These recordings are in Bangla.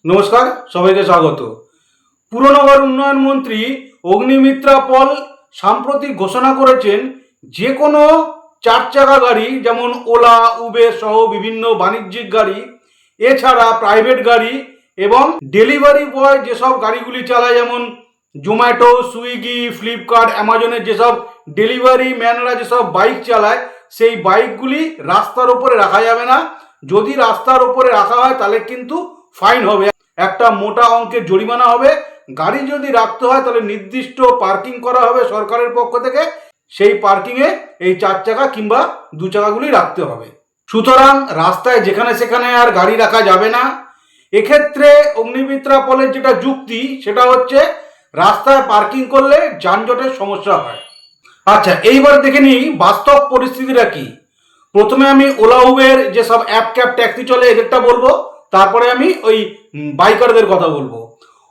নমস্কার, সবাইকে স্বাগত। পুরনগর উন্নয়ন মন্ত্রী অগ্নিমিত্রা পল সাম্প্রতিক ঘোষণা করেছেন যে কোনো চার চাকা গাড়ি যেমন ওলা, উবের সহ বিভিন্ন বাণিজ্যিক গাড়ি, এছাড়া প্রাইভেট গাড়ি এবং ডেলিভারি বয় যেসব গাড়িগুলি চালায় যেমন জোম্যাটো, সুইগি, ফ্লিপকার্ট, অ্যামাজনের যেসব ডেলিভারি ম্যানরা যেসব বাইক চালায় সেই বাইকগুলি রাস্তার ওপরে রাখা যাবে না। যদি রাস্তার ওপরে রাখা হয় তাহলে কিন্তু ফাইন হবে, একটা মোটা অঙ্কের জরিমানা হবে। গাড়ি যদি রাখতে হয় তাহলে নির্দিষ্ট পার্কিং করা হবে সরকারের পক্ষ থেকে, সেই পার্কিংয়ে এই চার চাকা কিংবা দু চাকাগুলি রাখতে হবে। সুতরাং রাস্তায় যেখানে সেখানে আর গাড়ি রাখা যাবে না। এক্ষেত্রে অগ্নিমিত্রা পলের যেটা যুক্তি সেটা হচ্ছে রাস্তায় পার্কিং করলে যানজটের সমস্যা হয়। আচ্ছা, এইবার দেখে নিই বাস্তব পরিস্থিতিটা কি। প্রথমে আমি ওলা, উবের যেসব অ্যাপ ক্যাব ট্যাক্সি চলে এদেরটা বলবো, তারপরে আমি ওই বাইকারদের কথা বলবো।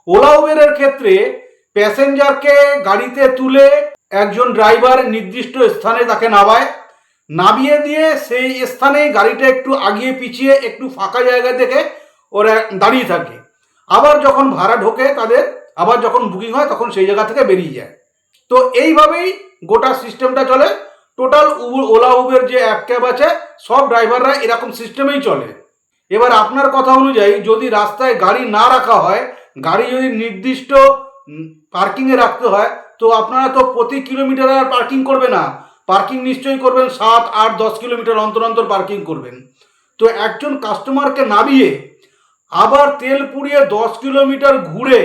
ওলা, উবেরের ক্ষেত্রে প্যাসেঞ্জারকে গাড়িতে তুলে একজন ড্রাইভার নির্দিষ্ট স্থানে তাকে নামিয়ে দিয়ে সেই স্থানে গাড়িটা একটু আগিয়ে পিছিয়ে একটু ফাঁকা জায়গা দেখে ওরা দাঁড়িয়ে থাকে। আবার যখন ভাড়া ঢোকে তাদের, আবার যখন বুকিং হয় তখন সেই জায়গা থেকে বেরিয়ে যায়। তো এইভাবেই গোটা সিস্টেমটা চলে। টোটাল ওলা, উবের যে অ্যাপ ক্যাব আছে সব ড্রাইভাররা এরকম সিস্টেমেই চলে। এবার আপনার কথা অনুযায়ী যদি রাস্তায় গাড়ি না রাখা হয়, গাড়ি যদি নির্দিষ্ট পার্কিংয়ে রাখতে হয়, তো আপনারা তো প্রতি কিলোমিটার আর পার্কিং করবে না, পার্কিং নিশ্চয়ই করবেন 7, 8, 10 কিলোমিটার অন্তর অন্তর পার্কিং করবেন। তো একজন কাস্টমারকে নামিয়ে আবার তেল পুড়িয়ে 10 কিলোমিটার ঘুরে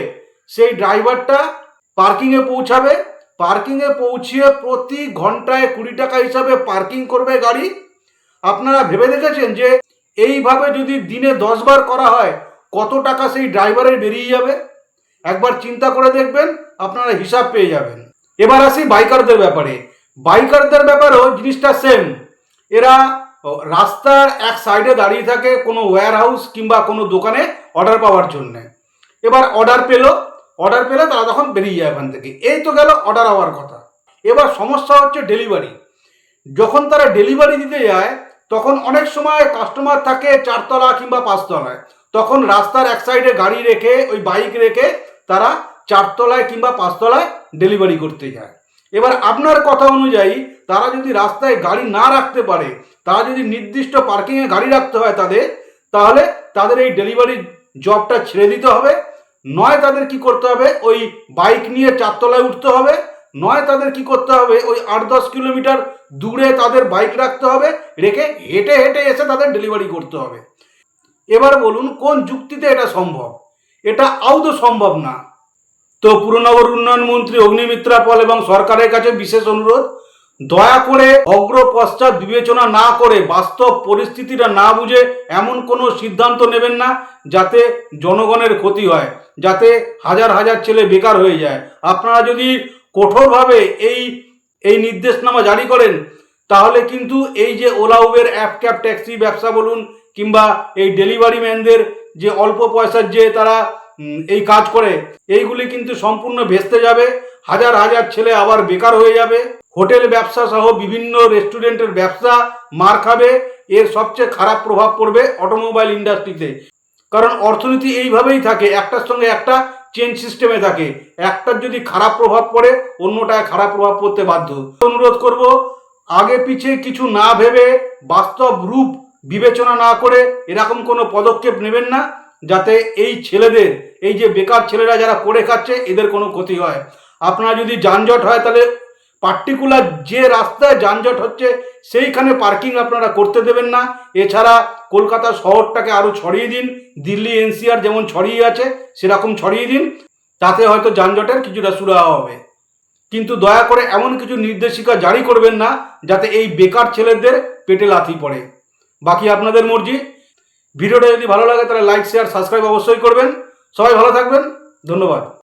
সেই ড্রাইভারটা পার্কিংয়ে পৌঁছাবে। পার্কিংয়ে পৌঁছিয়ে প্রতি ঘন্টায় 20 টাকা হিসাবে পার্কিং করবে গাড়ি। আপনারা ভেবে দেখেছেন যে এইভাবে যদি দিনে 10 বার করা হয় কত টাকা সেই ড্রাইভারের বেরিয়ে যাবে? একবার চিন্তা করে দেখবেন, আপনারা হিসাব পেয়ে যাবেন। এবার আসি বাইকারদের ব্যাপারে। বাইকারদের ব্যাপারেও জিনিসটা সেম। এরা রাস্তার এক সাইডে দাঁড়িয়ে থাকে কোনো ওয়্যার হাউস কিংবা কোনো দোকানে অর্ডার পাওয়ার জন্য। এবার অর্ডার পেলে তারা তখন বেরিয়ে যায় এখান থেকে। এই তো গেল অর্ডার হওয়ার কথা। এবার সমস্যা হচ্ছে ডেলিভারি। যখন তারা ডেলিভারি দিতে যায় তখন অনেক সময় কাস্টমার থাকে 4 তলা কিংবা 5 তলায়, তখন রাস্তার এক সাইডে গাড়ি রেখে ওই বাইক রেখে তারা 4 তলায় কিংবা 5 তলায় ডেলিভারি করতে যায়। এবার আপনার কথা অনুযায়ী তারা যদি রাস্তায় গাড়ি না রাখতে পারে, তারা যদি নির্দিষ্ট পার্কিংয়ে গাড়ি রাখতে হয় তাহলে তাদের এই ডেলিভারি জবটা ছেড়ে দিতে হবে। নয় তাদের কি করতে হবে, ওই বাইক নিয়ে 4 তলায় উঠতে হবে, নয় তাদের কি করতে হবে ওই 8-10 কিলোমিটার দূরে তাদের বাইক রাখতে হবে, রেখে হেঁটে হেঁটে এসে তাদের ডেলিভারি করতে হবে। এবার বলুন কোন যুক্তিতে এটা সম্ভব? এটা আদৌ সম্ভব না। তো পুরনগর উন্নয়ন মন্ত্রী অগ্নিমিত্রা পল এবং সরকারের কাছে বিশেষ অনুরোধ, দয়া করে অগ্র পশ্চাৎ বিবেচনা না করে বাস্তব পরিস্থিতিটা না বুঝে এমন কোনো সিদ্ধান্ত নেবেন না যাতে জনগণের ক্ষতি হয়, যাতে হাজার হাজার ছেলে বেকার হয়ে যায়। আপনারা যদি কঠোরভাবে এই নির্দেশনামা জারি করেন তাহলে কিন্তু এই যে OLA, Uber app cab taxi ব্যবসা বলুন কিংবা এই ডেলিভারি ম্যানদের যে অল্প পয়সার যে তারা এই কাজ করে, এইগুলি কিন্তু সম্পূর্ণ ভেস্তে যাবে। হাজার হাজার ছেলে আবার বেকার হয়ে যাবে। হোটেল ব্যবসা সহ বিভিন্ন রেস্টুরেন্টের ব্যবসা মার খাবে। এর সবচেয়ে খারাপ প্রভাব পড়বে অটোমোবাইল ইন্ডাস্ট্রিতে, কারণ অর্থনীতি এইভাবেই থাকে, একটার সঙ্গে একটা চেন সিস্টেমে থাকে। একটার যদি খারাপ প্রভাব পড়ে অন্যটায় খারাপ প্রভাব পড়তে বাধ্য। অনুরোধ করব, আগে পিছে কিছু না ভেবে বাস্তব রূপ বিবেচনা না করে এরকম কোনো পদক্ষেপ নেবেন না যাতে এই ছেলেদের, এই যে বেকার ছেলেরা যারা করে খাচ্ছে এদের কোনো ক্ষতি হয়। আপনারা যদি যানজট হয় তাহলে পার্টিকুলার যে রাস্তায় যানজট হচ্ছে সেইখানে পার্কিং আপনারা করতে দেবেন না। এছাড়া কলকাতা শহরটাকে আরও ছড়িয়ে দিন, দিল্লি এনসিআর যেমন ছড়িয়ে আছে সেরকম ছড়িয়ে দিন, তাতে হয়তো যানজটের কিছুটা সুরাহা হবে। কিন্তু দয়া করে এমন কিছু নির্দেশিকা জারি করবেন না যাতে এই বেকার ছেলেদের পেটে লাথি পড়ে। বাকি আপনাদের মর্জি। ভিডিওটা যদি ভালো লাগে তাহলে লাইক, শেয়ার, সাবস্ক্রাইব অবশ্যই করবেন। সবাই ভালো থাকবেন, ধন্যবাদ।